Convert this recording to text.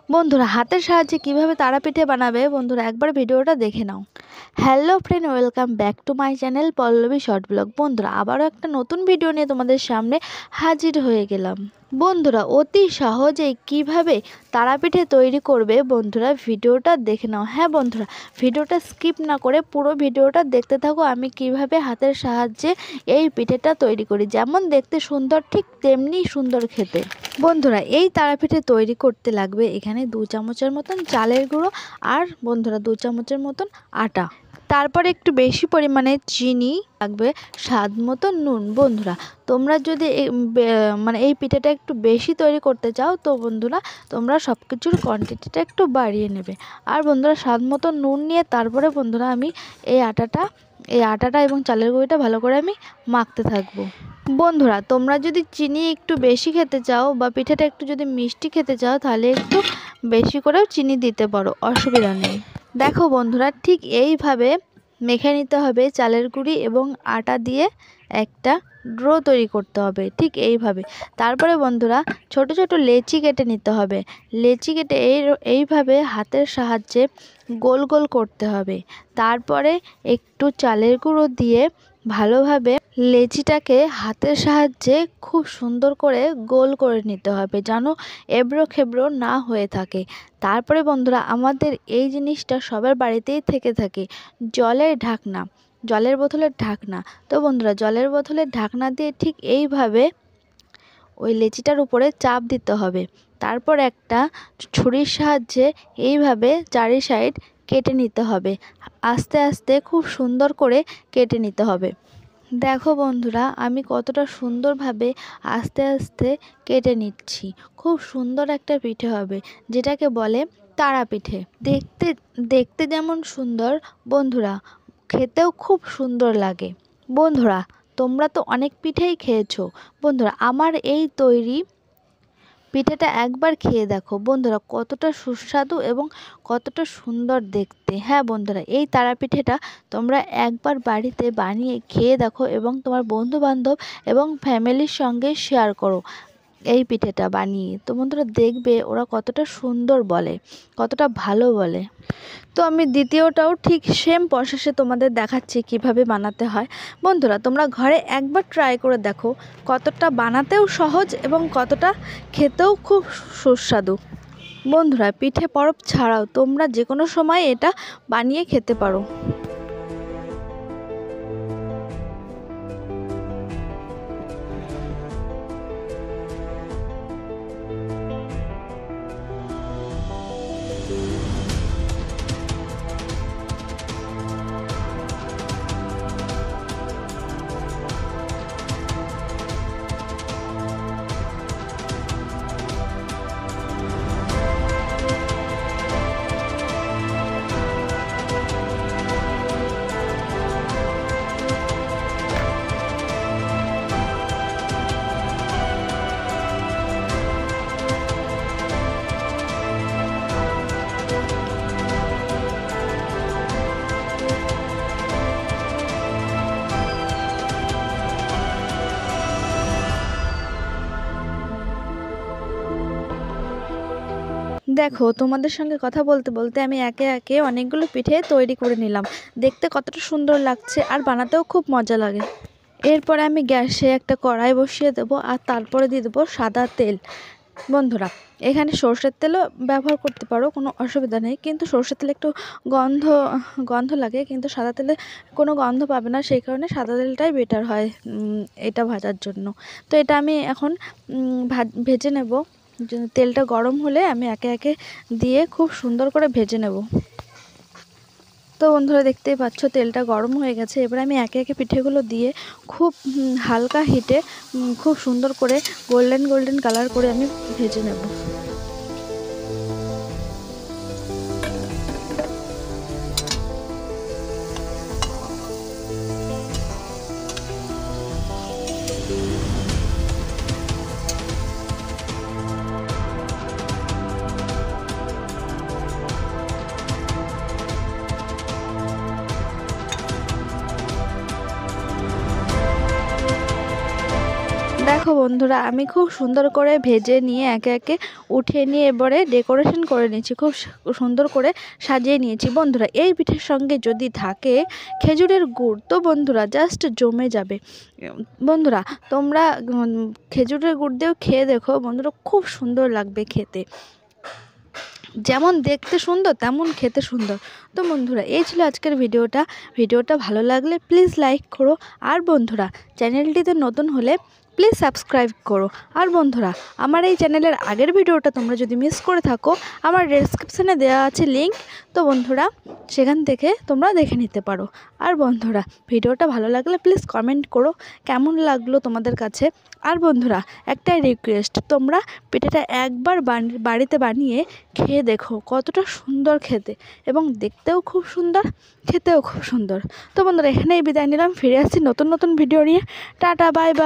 বন্ধুরা হাতের সাহায্যে কিভাবে তারাপীঠে বানাবে বন্ধুরা একবার ভিডিওটা দেখে নাও। Hello friend, welcome back to my channel Pallavi short blog. বন্ধুরা আবারও একটা নতুন ভিডিও নিয়ে তোমাদের সামনে হাজির হয়ে গেলাম। বন্ধুরা অতি সহজেই কিভাবে তারাপীঠে তৈরি করবে বন্ধুরা ভিডিওটা দেখে নাও। হ্যাঁ বন্ধুরা, ভিডিওটা স্কিপ না করে পুরো ভিডিওটা দেখতে থাকো। আমি কিভাবে হাতের সাহায্যে এই পিঠেটা তৈরি করি, যেমন দেখতে সুন্দর ঠিক তেমনি সুন্দর খেতে। বন্ধুরা এই তারাপীঠে তৈরি করতে লাগবে এখানে 2 চামচের মতন চালের গুঁড়ো আর বন্ধুরা 2 চামচের মতন আটা, তারপরে একটু বেশি পরিমাণে চিনি লাগবে, স্বাদ মতো নুন। বন্ধুরা তোমরা যদি এই পিঠাটা একটু বেশি তৈরি করতে চাও তো বন্ধুরা তোমরা সব কিছুর কোয়ান্টিটিটা একটু বাড়িয়ে নেবে। আর বন্ধুরা স্বাদ মতো নুন নিয়ে তারপরে বন্ধুরা আমি এই আটাটা এবং চালের গুঁড়োটা ভালো করে আমি মাখতে থাকবো। বন্ধুরা তোমরা যদি চিনি একটু বেশি খেতে চাও বা পিঠাটা একটু যদি মিষ্টি খেতে চাও তাহলে একটু বেশি করেও চিনি দিতে পারো, অসুবিধা নেই। দেখো বন্ধুরা ঠিক এইভাবে মেখে নিতে হবে চালের গুঁড়ি এবং আটা দিয়ে একটা ড্রো তৈরি করতে হবে ঠিক এইভাবে। তারপরে বন্ধুরা ছোট ছোট লেচি কেটে নিতে হবে। লেচি কেটে এইভাবে হাতের সাহায্যে গোল গোল করতে হবে। তারপরে একটু চালের গুঁড়ো দিয়ে ভালোভাবে লেচিটাকে হাতের সাহায্যে খুব সুন্দর করে গোল করে নিতে হবে, যেন এবড়ো খেবড়ো না হয়ে থাকে। তারপরে বন্ধুরা আমাদের এই জিনিসটা সবার বাড়িতেই থেকে থাকে, জলের বোতলের ঢাকনা। তো বন্ধুরা জলের বোতলের ঢাকনা দিয়ে ঠিক এইভাবে ওই লেচিটার উপরে চাপ দিতে হবে। তারপর একটা ছুরির সাহায্যে এইভাবে চারি সাইড কেটে নিতে হবে, আস্তে আস্তে খুব সুন্দর করে কেটে নিতে হবে। দেখো বন্ধুরা আমি কতটা সুন্দরভাবে আস্তে আস্তে কেটে নিচ্ছি। খুব সুন্দর একটা পিঠে হবে, যেটাকে বলে তারা পিঠে। দেখতে যেমন সুন্দর বন্ধুরা খেতেও খুব সুন্দর লাগে। বন্ধুরা তোমরা তো অনেক পিঠেই খেয়েছো, বন্ধুরা আমার এই তৈরি পিঠেটা একবার খেয়ে দেখো বন্ধুরা, কতটা সুস্বাদু এবং কতটা সুন্দর দেখতে। হ্যাঁ বন্ধুরা এই তারাপিঠেটা তোমরা একবার বাড়িতে বানিয়ে খেয়ে দেখো এবং তোমার বন্ধুবান্ধব এবং ফ্যামিলির সঙ্গে শেয়ার করো এই পিঠেটা বানিয়ে। তো বন্ধুরা দেখবে ওরা কতটা সুন্দর বলে, কতটা ভালো বলে। তো আমি দ্বিতীয়টাও ঠিক সেম প্রসেসে তোমাদের দেখাচ্ছি কিভাবে বানাতে হয়। বন্ধুরা তোমরা ঘরে একবার ট্রাই করে দেখো, কতটা বানাতেও সহজ এবং কতটা খেতেও খুব সুস্বাদু। বন্ধুরা পিঠে পরব ছাড়াও তোমরা যে কোনো সময় এটা বানিয়ে খেতে পারো। দেখো তোমাদের সঙ্গে কথা বলতে বলতে আমি একে একে অনেকগুলো পিঠে তৈরি করে নিলাম। দেখতে কতটা সুন্দর লাগছে আর বানাতেও খুব মজা লাগে। এরপরে আমি গ্যাসে একটা কড়াই বসিয়ে দেবো আর তারপরে দিয়ে দেবো সাদা তেল। বন্ধুরা এখানে সর্ষের তেলও ব্যবহার করতে পারো, কোনো অসুবিধা নেই, কিন্তু সর্ষের তেলে একটু গন্ধ লাগে, কিন্তু সাদা তেলে কোনো গন্ধ পাবে না, সেই কারণে সাদা তেলটাই বেটার হয় এটা ভাজার জন্য। তো এটা আমি এখন ভেজে নেব। তেলটা গরম হলে আমি একে একে দিয়ে খুব সুন্দর করে ভেজে নেব। তো বন্ধুরা দেখতেই পাচ্ছ তেলটা গরম হয়ে গেছে। এবার আমি একে একে পিঠেগুলো দিয়ে খুব হালকা হিটে খুব সুন্দর করে গোল্ডেন কালার করে আমি ভেজে নেব। দেখো বন্ধুরা, আমি খুব সুন্দর করে ভেজে নিয়ে একে একে উঠিয়ে নিয়ে এবারে ডেকোরেশন করে নিয়েছি, খুব সুন্দর করে সাজিয়ে নিয়েছি। বন্ধুরা, এই পিঠের সঙ্গে যদি থাকে খেজুরের গুড় তো বন্ধুরা জাস্ট জমে যাবে। বন্ধুরা, তোমরা খেজুরের গুড় দিয়েও খেয়ে দেখো বন্ধুরা, খুব সুন্দর লাগবে খেতে। যেমন দেখতে সুন্দর তেমন খেতে সুন্দর। তো বন্ধুরা, এই ছিল আজকের ভিডিওটা ভালো লাগলে প্লিজ লাইক করো। আর বন্ধুরা, চ্যানেলটিতে নতুন হলে প্লিজ সাবস্ক্রাইব করো। আর বন্ধুরা, আমার এই চ্যানেলের আগের ভিডিওটা তোমরা যদি মিস করে থাকো, আমার ডেসক্রিপশানে দেওয়া আছে লিঙ্ক, তো বন্ধুরা সেখান থেকে তোমরা দেখে নিতে পারো। আর বন্ধুরা, ভিডিওটা ভালো লাগলে প্লিজ কমেন্ট করো কেমন লাগলো তোমাদের কাছে। আর বন্ধুরা, একটাই রিকোয়েস্ট, তোমরা পিঠেটা একবার বাড়িতে বানিয়ে খেয়ে দেখো কতটা সুন্দর খেতে, এবং দেখতেও খুব সুন্দর, খেতেও খুব সুন্দর। তো বন্ধুরা, এখানেই বিদায় নিলাম, ফিরে আসছি নতুন ভিডিও নিয়ে। Tata, bye bye.